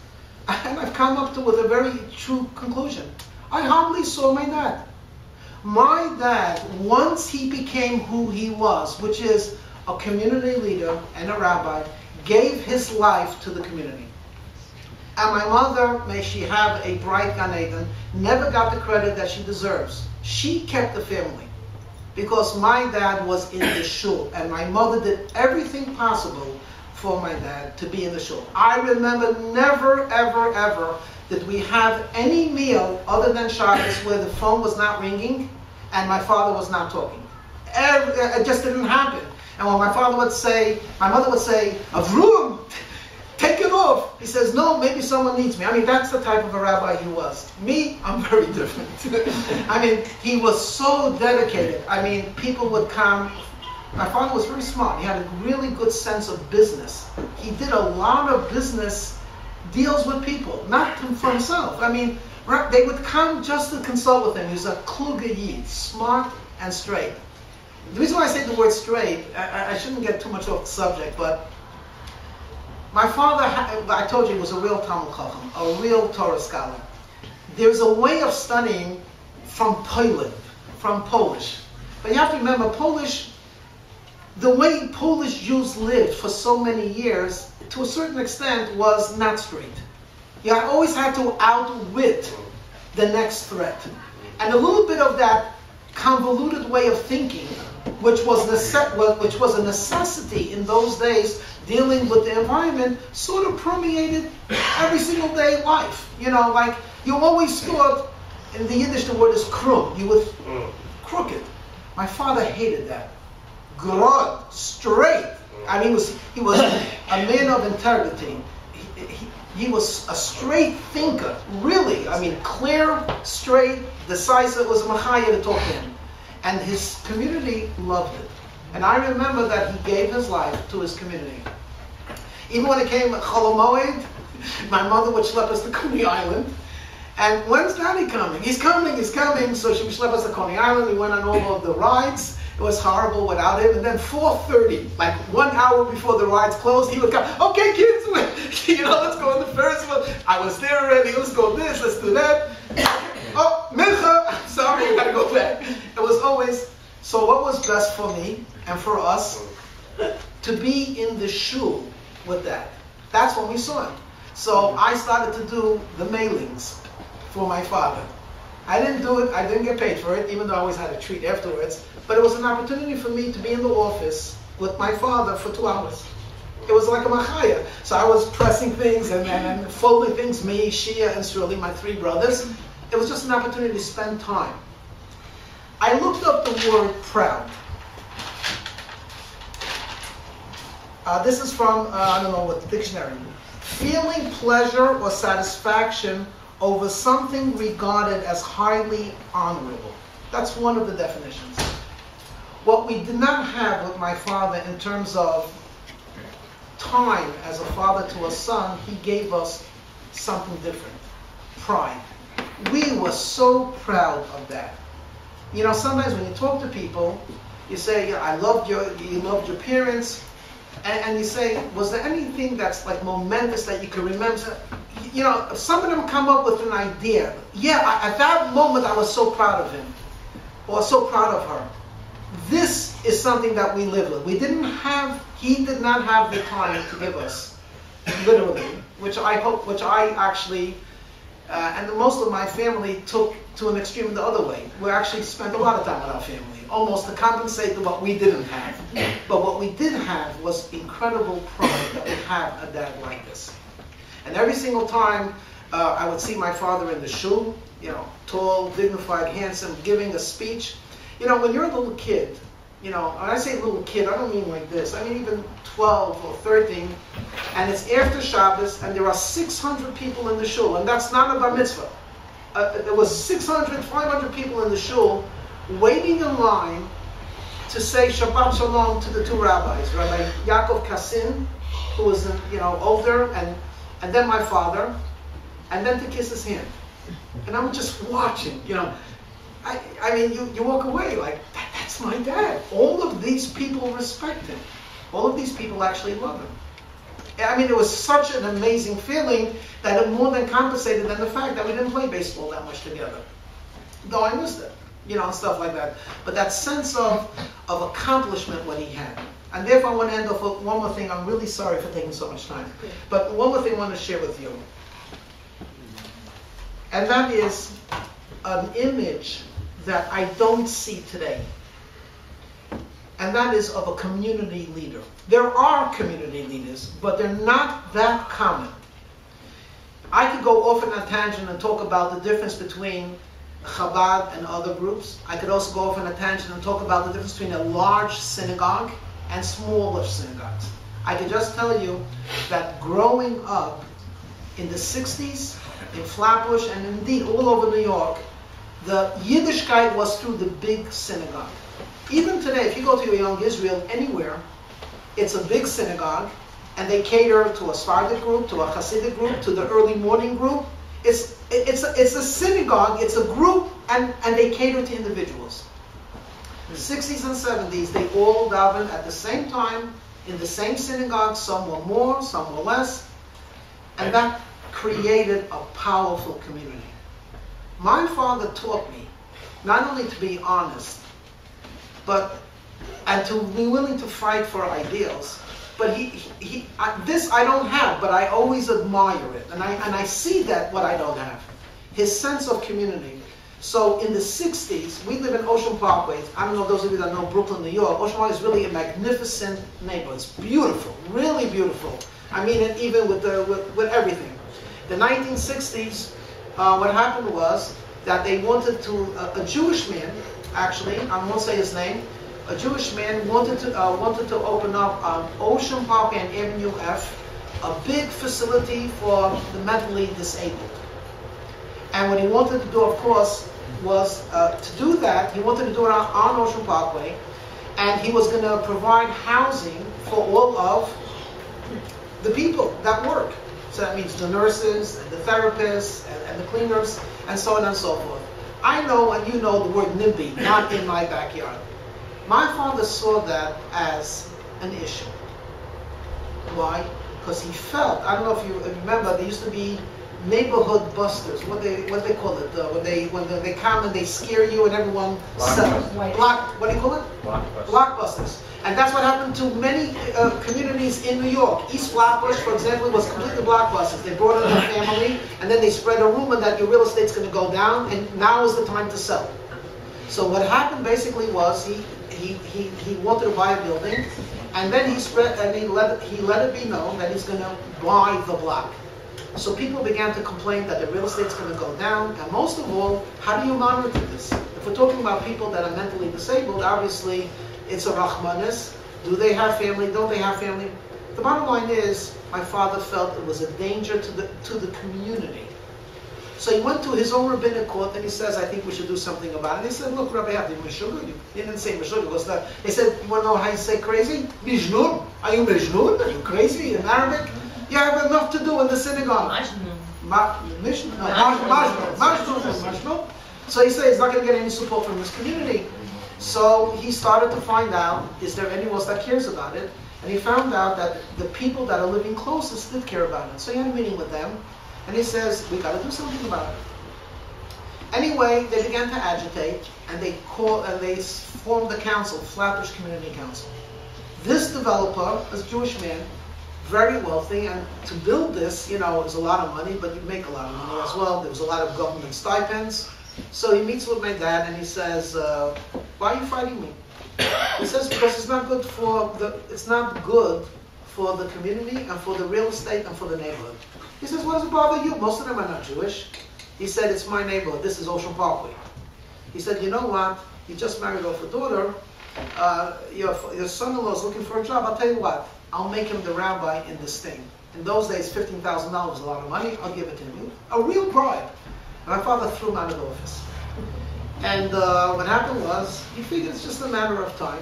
A: And I've come up with a very true conclusion. I hardly saw my dad. My dad, once he became who he was, which is a community leader and a rabbi, gave his life to the community. And my mother, may she have a bright Gan Eden, never got the credit that she deserves. She kept the family. Because my dad was in the shul, and my mother did everything possible for my dad to be in the shul. I remember never, ever, ever did we have any meal other than Shabbos where the phone was not ringing and my father was not talking. It just didn't happen. And when my mother would say, Avraham, take it off. He says, no, maybe someone needs me. I mean, that's the type of a rabbi he was. Me, I'm very different. I mean, he was so dedicated. I mean, people would come. My father was very smart. He had a really good sense of business. He did a lot of business deals with people, not for himself. I mean, they would come just to consult with him. He was a kluge yid, smart and straight. The reason why I say the word straight, I shouldn't get too much off the subject, but my father, I told you, he was a real Talmud Chacham, a real Torah scholar. There's a way of studying from Poland, from Polish. But you have to remember, the way Polish Jews lived for so many years, to a certain extent, was not straight. You always had to outwit the next threat. And a little bit of that convoluted way of thinking, which was a necessity in those days, dealing with the environment, sort of permeated every single day life. Like you always thought, in the Yiddish the word is krum. crooked. My father hated that. Broad, straight. I mean, he was a man of integrity. He was a straight thinker, really. I mean, clear, straight, decisive. It was a machaya to talk to him. And his community loved it. And I remember that he gave his life to his community. Even when it came Chol Hamoed, my mother would schlep us to Coney Island. And when's Daddy coming? He's coming, he's coming. So she would schlep us to Coney Island. We went on all of the rides. It was horrible without him. And then 4:30, like 1 hour before the rides closed, he would come, okay kids, let's go on the first one. I was there already, let's go this, let's do that. Oh, Mincha, I'm sorry, I gotta go back. It was always, so what was best for me and for us? To be in the shul with that. That's when we saw him. So I started to do the mailings for my father. I didn't do it, I didn't get paid for it, even though I always had a treat afterwards. But it was an opportunity for me to be in the office with my father for 2 hours. It was like a machaya. So I was pressing things and folding things, me, Shia, and Shirley, my 3 brothers. It was just an opportunity to spend time. I looked up the word proud. This is from, I don't know what the dictionary. Feeling pleasure or satisfaction over something regarded as highly honorable. That's one of the definitions. What we did not have with my father in terms of time as a father to a son, he gave us something different. Pride. We were so proud of that. You know, sometimes when you talk to people, you say, I loved you loved your parents, and you say, was there anything that's like momentous that you can remember? You know, some of them come up with an idea. Yeah, at that moment I was so proud of him, or so proud of her. This is something that we live with. He did not have the time to give us, literally, which I actually, and most of my family took to an extreme the other way. We actually spent a lot of time with our family, almost to compensate for what we didn't have. But what we did have was incredible pride that we have a dad like this. And every single time I would see my father in the shul, tall, dignified, handsome, giving a speech. When you're a little kid, when I say little kid, I don't mean like this. I mean even 12 or 13, and it's after Shabbos, and there are 600 people in the shul, and that's not a bar mitzvah. There was 600, 500 people in the shul waiting in line to say Shabbat Shalom to the 2 rabbis, Rabbi Yaakov Kassin, who was older, and then my father, and then to kiss his hand. And I'm just watching, I mean, you walk away like, that's my dad. All of these people respect him. All of these people actually love him. I mean, it was such an amazing feeling that it more than compensated than the fact that we didn't play baseball that much together. Though I missed it, and stuff like that. But that sense of accomplishment what he had. And therefore I want to end off with one more thing. I'm really sorry for taking so much time. But one more thing I want to share with you. And that is an image that I don't see today. And that is of a community leader. There are community leaders, but they're not that common. I could go off on a tangent and talk about the difference between Chabad and other groups. I could also go off on a tangent and talk about the difference between a large synagogue and smaller synagogues. I could just tell you that growing up in the 60s, in Flatbush, and indeed all over New York, the Yiddishkeit was through the big synagogue. Even today, if you go to Young Israel, anywhere, it's a big synagogue, and they cater to a Sephardic group, to a Hasidic group, to the early morning group. It's a synagogue, it's a group, and they cater to individuals. In the 60s and 70s, they all davened at the same time, in the same synagogue. Some were more, some were less, and that created a powerful community. My father taught me not only to be honest, and to be willing to fight for ideals. But this I don't have, but I always admire it, and I see that what I don't have, his sense of community. So in the 60s, we live in Ocean Parkway. I don't know those of you that know Brooklyn, New York. Ocean Parkway is really a magnificent neighborhood. It's beautiful, really beautiful. I mean it even with everything. The 1960s, what happened was that they wanted to, a Jewish man, actually, I won't say his name, a Jewish man wanted to open up on Ocean Park and Avenue F a big facility for the mentally disabled. And what he wanted to do, of course, was to do that. He wanted to do it on Ocean Parkway, and he was going to provide housing for all of the people that work. So that means the nurses, and the therapists, and the cleaners, and so on and so forth. I know, and you know, the word NIMBY, not in my backyard. My father saw that as an issue. Why? Because he felt, I don't know if you remember, there used to be neighborhood busters. What they call it? When they come and they scare you and everyone what do you call it? Blockbusters. And that's what happened to many communities in New York. East Flatbush, for example, was completely blockbusters. They brought in a family, and then they spread a rumor that your real estate's going to go down, and now is the time to sell. So what happened basically was he wanted to buy a building, and then he let it be known that he's going to buy the block. So people began to complain that the real estate's going to go down, and most of all, how do you monitor this? If we're talking about people that are mentally disabled, obviously it's a rachmanis. Do they have family? Don't they have family? The bottom line is, my father felt it was a danger to the community. So he went to his own rabbinic court and he says, I think we should do something about it. And they said, look, Rabbi Hecht, he didn't say Meshuggah. They said, you want to know how you say crazy? Mijnun? Are you Mijnun? Are you crazy in Arabic? You have enough to do in the synagogue. Majnun. So he said he's not going to get any support from his community. So he started to find out, is there anyone else that cares about it? And he found out that the people that are living closest did care about it. So he had a meeting with them, and he says, we got to do something about it. Anyway, they began to agitate, and they formed the council, Flatbush Community Council. This developer, a Jewish man, very wealthy, and to build this, you know, is a lot of money, but you make a lot of money as well. There was a lot of government stipends. So he meets with my dad and he says, why are you fighting me? He says, because it's not good for the community and for the real estate and for the neighborhood. He says, what does it bother you? Most of them are not Jewish. He said, it's my neighborhood. This is Ocean Parkway. He said, you know what? You just married off a daughter. Your son-in-law is looking for a job. I'll tell you what. I'll make him the rabbi in this thing. In those days, $15,000 was a lot of money. I'll give it to him. A real bribe. My father threw him out of the office. And what happened was, he figured it's just a matter of time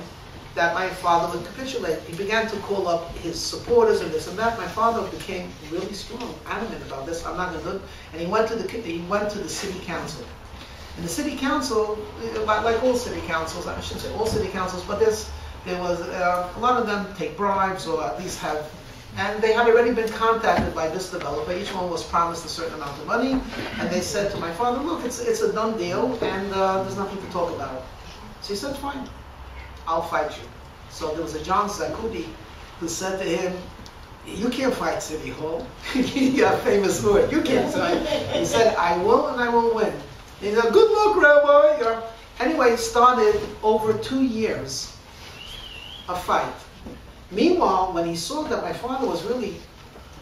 A: that my father would capitulate. He began to call up his supporters and this and that. My father became really strong, adamant about this. I'm not going to do it. And he went to the city council. And the city council, like all city councils, I shouldn't say all city councils, but there was a lot of them take bribes or at least have. And they had already been contacted by this developer. Each one was promised a certain amount of money. And they said to my father, look, it's a done deal, and there's nothing to talk about. So he said, fine, I'll fight you. So there was a John Zakudi who said to him, you can't fight City Hall. Yeah, famous word. You can't fight. He said, I will and I will win. He said, good luck, Rabbi. Anyway, it started over 2 years, a fight. Meanwhile, when he saw that my father was really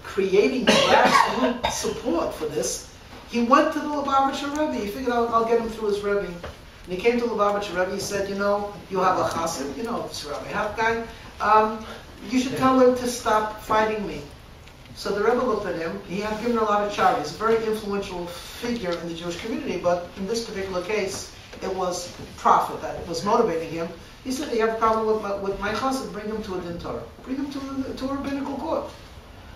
A: creating grassroots support for this, he went to the Lubavitcher Rebbe. He figured I'll get him through his Rebbe. And he came to the Lubavitcher Rebbe. He said, you know, you have a chassid, you know, this Rabbi Hecht guy. You should tell him to stop fighting me. So the Rebbe looked at him. He had given a lot of charity. He's a very influential figure in the Jewish community, but in this particular case, it was profit that was motivating him. He said, you have a problem with my chassid, bring him to a din Torah. Bring him to a rabbinical court.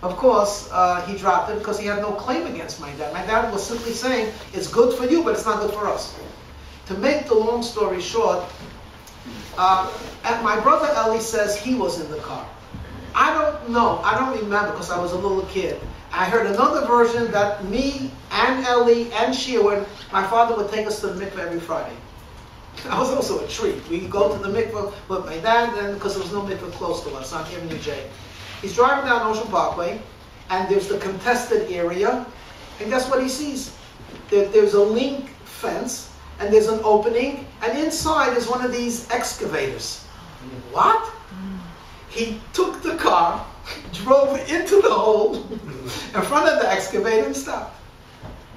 A: Of course, he dropped it because he had no claim against my dad. My dad was simply saying, it's good for you, but it's not good for us. To make the long story short, and my brother Eli says he was in the car. I don't know, I don't remember because I was a little kid. I heard another version that me and Eli and Shia, my father would take us to the mikveh every Friday. That was also a treat. We'd go to the mikveh with my dad, and because there was no mikveh close to us, on Avenue J. He's driving down Ocean Parkway, and there's the contested area, and guess what he sees? There's a link fence, and there's an opening, and inside is one of these excavators. What? He took the car, drove into the hole in front of the excavator and stopped.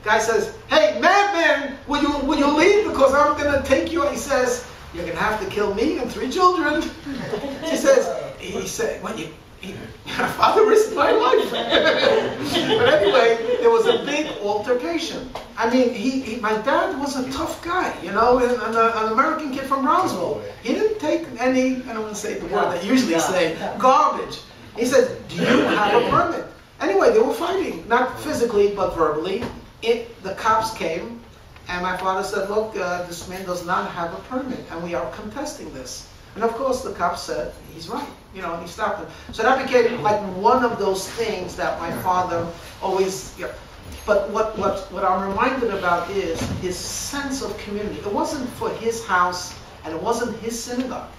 A: Guy says, hey, madman, will you leave because I'm going to take you? He says, you're going to have to kill me and 3 children. He said, well, your father risked my life. But anyway, there was a big altercation. I mean, my dad was a tough guy, you know, an American kid from Brownsville. He didn't take any, I don't want to say the word I usually say, garbage. He said, do you have a permit? Anyway, they were fighting, not physically, but verbally. The cops came, and my father said, look, this man does not have a permit, and we are contesting this. And of course, the cops said, he's right, you know, and he stopped him. So that became like one of those things that my father always, but what I'm reminded about is his sense of community. It wasn't for his house, and it wasn't his synagogue.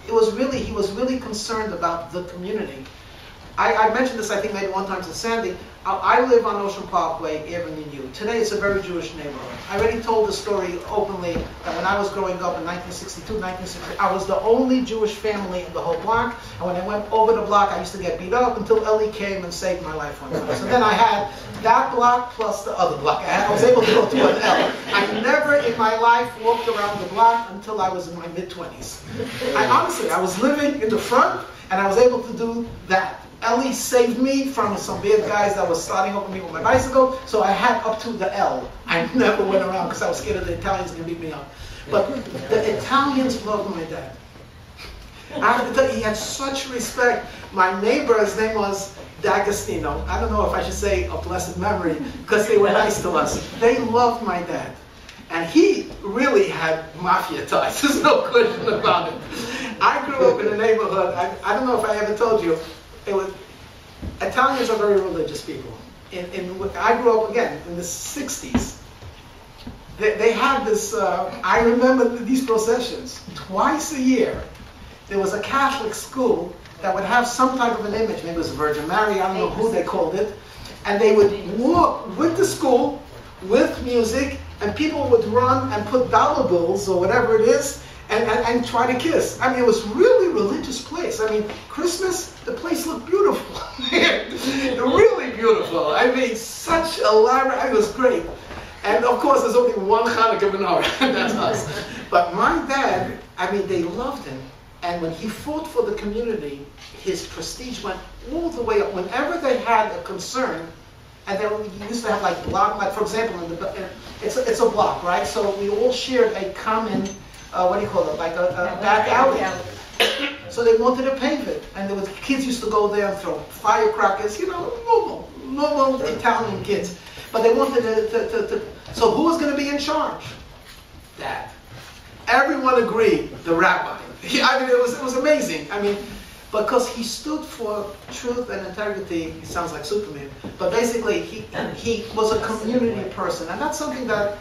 A: It was really, he was really concerned about the community. I mentioned this, I think, maybe one time to Sandy. I live on Ocean Parkway, Avenue U. Today it's a very Jewish neighborhood. I already told the story openly that when I was growing up in 1962, 1963, I was the only Jewish family in the whole block. And when I went over the block, I used to get beat up until Ellie came and saved my life one time. So then I had that block plus the other block. I was able to go to an L. I never in my life walked around the block until I was in my mid-20s. Honestly, I was living in the front, and I was able to do that. Ellie saved me from some bad guys that was starting over me with my bicycle, so I had up to the L. I never went around because I was scared of the Italians going to beat me up. But the Italians loved my dad. I have to tell you, he had such respect. My neighbor, his name was D'Agostino. I don't know if I should say a blessed memory, because they were nice to us. They loved my dad. And he really had mafia ties. There's no question about it. I grew up in a neighborhood, I don't know if I ever told you, Italians are very religious people. I grew up, again, in the 60s. They had this, I remember these processions. Twice a year, there was a Catholic school that would have some type of an image. Maybe it was Virgin Mary, I don't know who they called it. And they would walk with the school, with music, and people would run and put dollar bills, or whatever it is, and try to kiss. I mean, it was really religious place. I mean, Christmas, the place looked beautiful. Really beautiful. I mean, such elaborate, it was great. And of course, there's only one Hanukkah menorah, and that's us. But my dad, I mean, they loved him. And when he fought for the community, his prestige went all the way up. Whenever they had a concern, and they used to have like block, like for example, it's a block, right? So we all shared a common, what do you call it, like a back alley. So they wanted to pave it, and there was kids used to go there and throw firecrackers, you know, normal Italian kids. But they wanted to so who was going to be in charge? Dad. Everyone agreed, the rabbi. I mean, it was amazing. I mean, because he stood for truth and integrity. He sounds like Superman, but basically he was a community person, and that's something that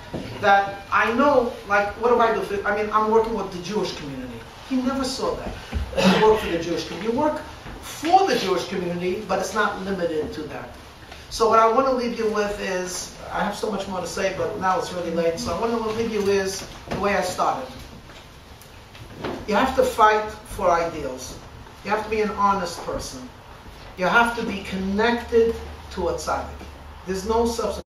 A: I know. Like, what do I do? I mean, I'm working with the Jewish community. He never saw that. You work for the Jewish community. You work for the Jewish community, but it's not limited to that. So what I want to leave you with is, I have so much more to say, but now it's really late. So I want to leave you is the way I started. You have to fight for ideals. You have to be an honest person. You have to be connected to a tzaddik. There's no substitute.